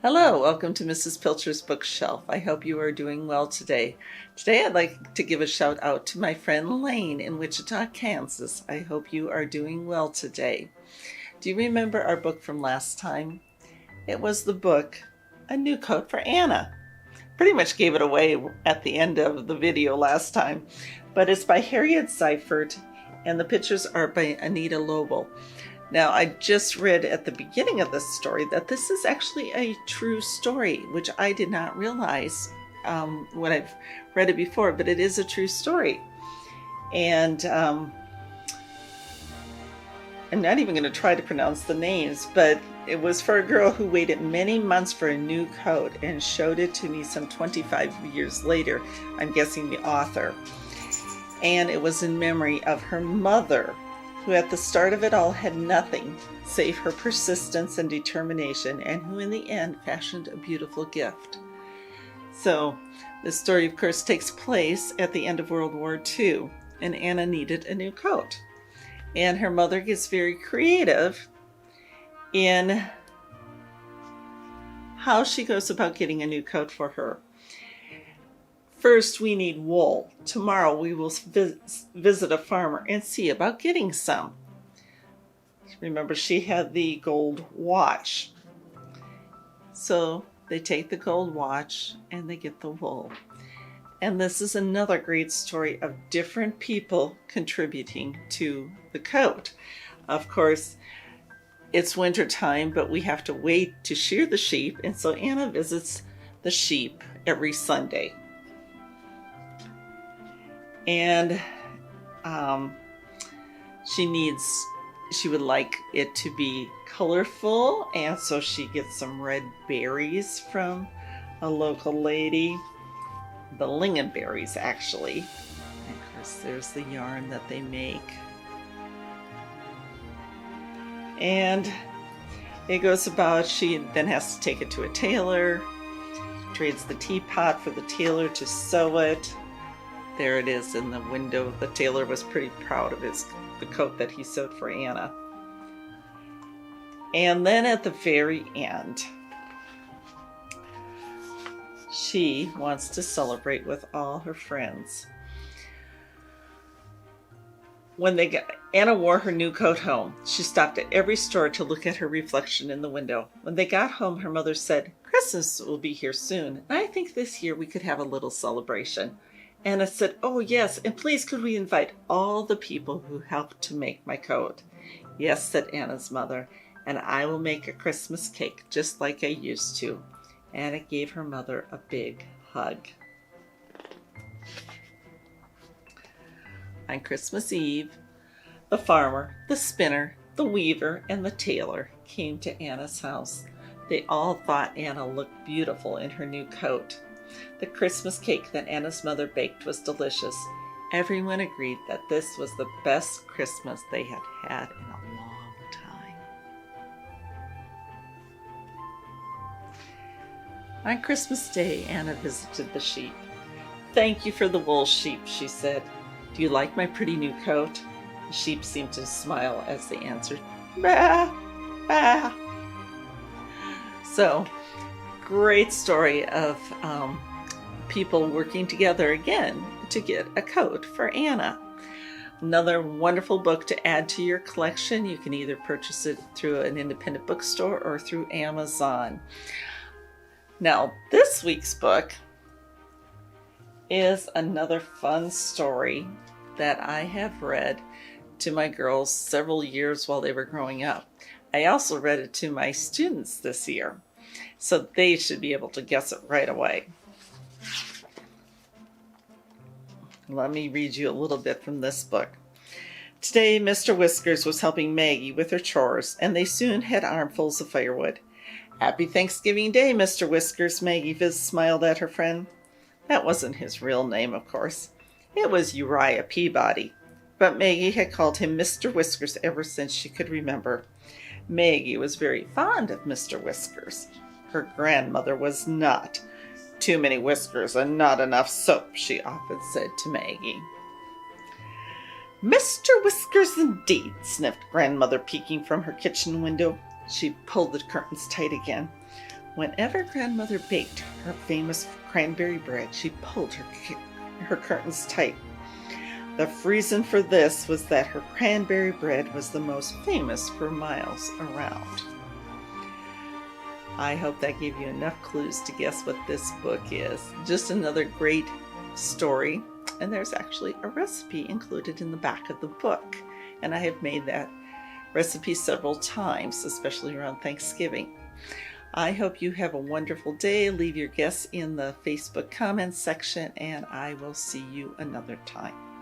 Hello, welcome to Mrs. Pilcher's Bookshelf. I hope you are doing well today. Today I'd like to give a shout out to my friend Lane in Wichita, Kansas. I hope you are doing well today. Do you remember our book from last time? It was the book, A New Coat for Anna. Pretty much gave it away at the end of the video last time, but it's by Harriet Ziefert and the pictures are by Anita Lobel. Now, I just read at the beginning of this story that this is actually a true story, which I did not realize when I've read it before, but it is a true story. And I'm not even going to try to pronounce the names, but it was for a girl who waited many months for a new coat and showed it to me some 25 years later. I'm guessing the author. And it was in memory of her mother, who at the start of it all had nothing save her persistence and determination, and who in the end fashioned a beautiful gift. So this story, of course, takes place at the end of World War II, and Anna needed a new coat. And her mother gets very creative in how she goes about getting a new coat for her. First, we need wool. Tomorrow we will visit a farmer and see about getting some. Remember, she had the gold watch. So they take the gold watch and they get the wool. And this is another great story of different people contributing to the coat. Of course, it's winter time, but we have to wait to shear the sheep. And so Anna visits the sheep every Sunday. And she would like it to be colorful, and so she gets some red berries from a local lady, the lingonberries actually. And of course there's the yarn that they make. And it goes about, she then has to take it to a tailor, trades the teapot for the tailor to sew it. There it is in the window. The tailor was pretty proud of the coat that he sewed for Anna. And then at the very end, she wants to celebrate with all her friends. When Anna wore her new coat home, she stopped at every store to look at her reflection in the window. When they got home, her mother said, "Christmas will be here soon, and I think this year we could have a little celebration." Anna said, "Oh yes, and please could we invite all the people who helped to make my coat?" "Yes," said Anna's mother, "and I will make a Christmas cake just like I used to." Anna gave her mother a big hug. On Christmas Eve, the farmer, the spinner, the weaver, and the tailor came to Anna's house. They all thought Anna looked beautiful in her new coat. The Christmas cake that Anna's mother baked was delicious. Everyone agreed that this was the best Christmas they had had in a long time. On Christmas Day, Anna visited the sheep. "Thank you for the wool, sheep," she said. "Do you like my pretty new coat?" The sheep seemed to smile as they answered, "Bah, bah." So, great story of people working together again to get a coat for Anna. Another wonderful book to add to your collection. You can either purchase it through an independent bookstore or through Amazon. Now, this week's book is another fun story that I have read to my girls several years while they were growing up. I also read it to my students this year, so they should be able to guess it right away. Let me read you a little bit from this book. Today, Mr. Whiskers was helping Maggie with her chores, and they soon had armfuls of firewood. "Happy Thanksgiving Day, Mr. Whiskers," Maggie smiled at her friend. That wasn't his real name, of course. It was Uriah Peabody, but Maggie had called him Mr. Whiskers ever since she could remember. Maggie was very fond of Mr. Whiskers. Her grandmother was not. "Too many whiskers and not enough soap," she often said to Maggie. "Mr. Whiskers indeed," sniffed Grandmother, peeking from her kitchen window. She pulled the curtains tight again. Whenever grandmother baked her famous cranberry bread, she pulled her curtains tight. The reason for this was that her cranberry bread was the most famous for miles around. I hope that gave you enough clues to guess what this book is. Just another great story, and there's actually a recipe included in the back of the book, and I have made that recipe several times, especially around Thanksgiving. I hope you have a wonderful day. Leave your guess in the Facebook comments section, and I will see you another time.